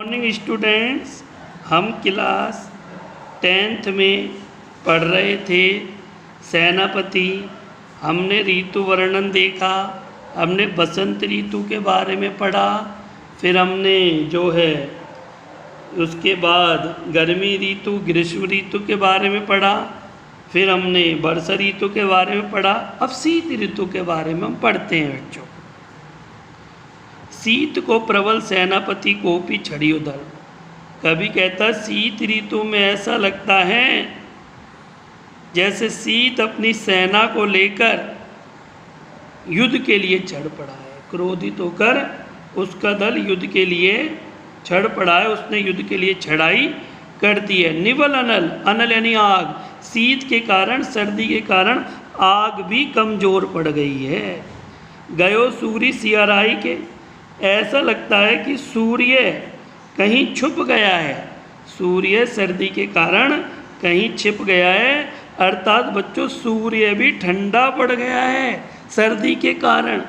Morning students, हम class 10th में पढ़ रहे थे सेनापति। हमने ऋतु वर्णन देखा, हमने बसंत ऋतु के बारे में पढ़ा, फिर हमने जो है उसके बाद गर्मी ऋतु ग्रीष्म ऋतु के बारे में पढ़ा, फिर हमने वर्षा ऋतु के बारे में पढ़ा। अब शीत ऋतु के बारे में हम पढ़ते हैं बच्चों। शीत को प्रबल सेनापति को भी छड़ी उधर। कभी कहता शीत ऋतु में ऐसा लगता है जैसे शीत अपनी सेना को लेकर युद्ध के लिए चढ़ पड़ा है। क्रोधित होकर उसका दल युद्ध के लिए चढ़ पड़ा है, उसने युद्ध के लिए चढ़ाई कर दी है। निवल अनल, अनल यानी आग, शीत के कारण सर्दी के कारण आग भी कमज़ोर पड़ गई है। गयो सूर्य सियाराई के, ऐसा लगता है कि सूर्य कहीं छुप गया है। सूर्य सर्दी के कारण कहीं छिप गया है, अर्थात बच्चों सूर्य भी ठंडा पड़ गया है सर्दी के कारण।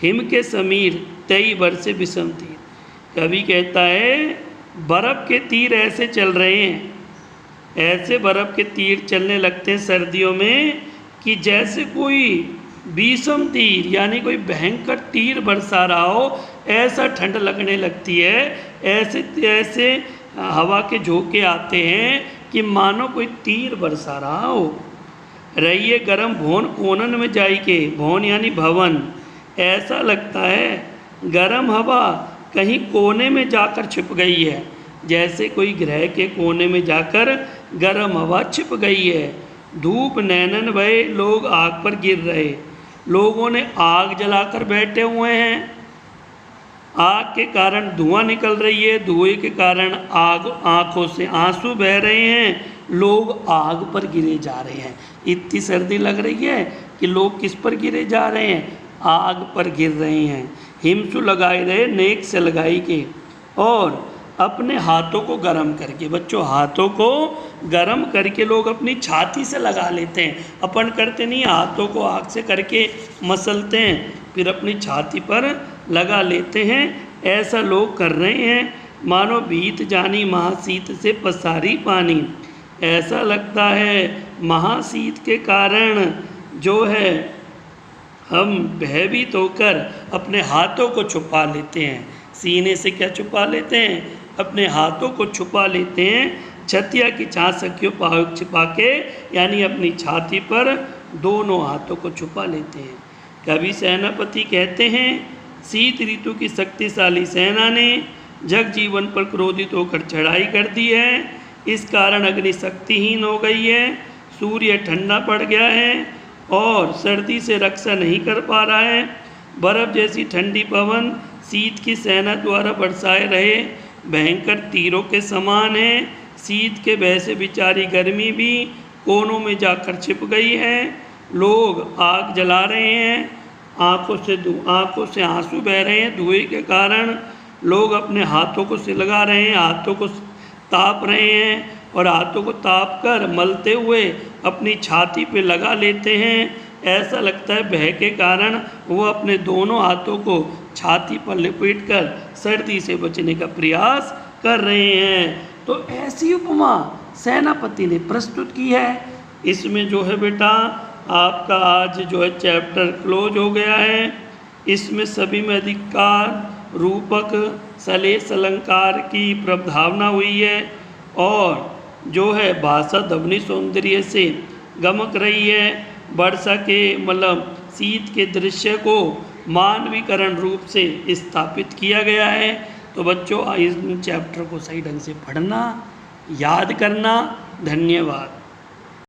हिम के समीर तई बरसे विषम तीर। कभी कहता है बर्फ़ के तीर ऐसे चल रहे हैं, ऐसे बर्फ़ के तीर चलने लगते हैं सर्दियों में कि जैसे कोई विषम तीर यानी कोई भयंकर तीर बरसा रहा हो, ऐसा ठंड लगने लगती है। ऐसे ऐसे हवा के झोंके आते हैं कि मानो कोई तीर बरसा रहा हो। रहिए गरम भवन कोनन में जाई के, भवन यानी भवन, ऐसा लगता है गरम हवा कहीं कोने में जाकर छिप गई है, जैसे कोई ग्रह के कोने में जाकर गरम हवा छिप गई है। धूप नैनन भये, लोग आग पर गिर रहे। लोगों ने आग जलाकर बैठे हुए हैं, आग के कारण धुआं निकल रही है, धुएं के कारण आग आँखों से आंसू बह रहे हैं, लोग आग पर गिरे जा रहे हैं। इतनी सर्दी लग रही है कि लोग किस पर गिरे जा रहे हैं, आग पर गिर रहे हैं। हिमसु लगाए रहे नेक से लगाई के, और अपने हाथों को गर्म करके, बच्चों हाथों को गर्म करके लोग अपनी छाती से लगा लेते हैं। अपन करते नहीं, हाथों को आग से करके मसलते हैं, फिर अपनी छाती पर लगा लेते हैं। ऐसा लोग कर रहे हैं मानो बीत जानी महाशीत से पसारी पानी। ऐसा लगता है महाशीत के कारण जो है हम भयभीत होकर अपने हाथों को छुपा लेते हैं। सीने से क्या छुपा लेते हैं, अपने हाथों को छुपा लेते हैं। छतिया की छासकियों छिपा के यानी अपनी छाती पर दोनों हाथों को छुपा लेते हैं। कवि सेनापति कहते हैं शीत ऋतु की शक्तिशाली सेना ने जग जीवन पर क्रोधित होकर चढ़ाई कर दी है। इस कारण अग्नि शक्तिहीन हो गई है, सूर्य ठंडा पड़ गया है और सर्दी से रक्षा नहीं कर पा रहा है। बर्फ़ जैसी ठंडी पवन शीत की सेना द्वारा बरसाए रहे भयंकर तीरों के समान है। शीत के भय से बेचारी गर्मी भी कोनों में जाकर छिप गई है। लोग आग जला रहे हैं, आँखों से आंसू बह रहे हैं धुएं के कारण। लोग अपने हाथों को सिलगा रहे हैं, हाथों को ताप रहे हैं और हाथों को ताप कर मलते हुए अपनी छाती पे लगा लेते हैं। ऐसा लगता है भय के कारण वो अपने दोनों हाथों को छाती पर लपेटकर सर्दी से बचने का प्रयास कर रहे हैं। तो ऐसी उपमा सेनापति ने प्रस्तुत की है। इसमें जो है बेटा आपका आज जो है चैप्टर क्लोज हो गया है। इसमें सभी में अधिकार, रूपक, सलेश अलंकार की प्रभावना हुई है और जो है भाषा ध्वनि सौंदर्य से गमक रही है। वर्षा के मतलब शीत के दृश्य को मानवीकरण रूप से स्थापित किया गया है। तो बच्चों इस चैप्टर को सही ढंग से पढ़ना, याद करना। धन्यवाद।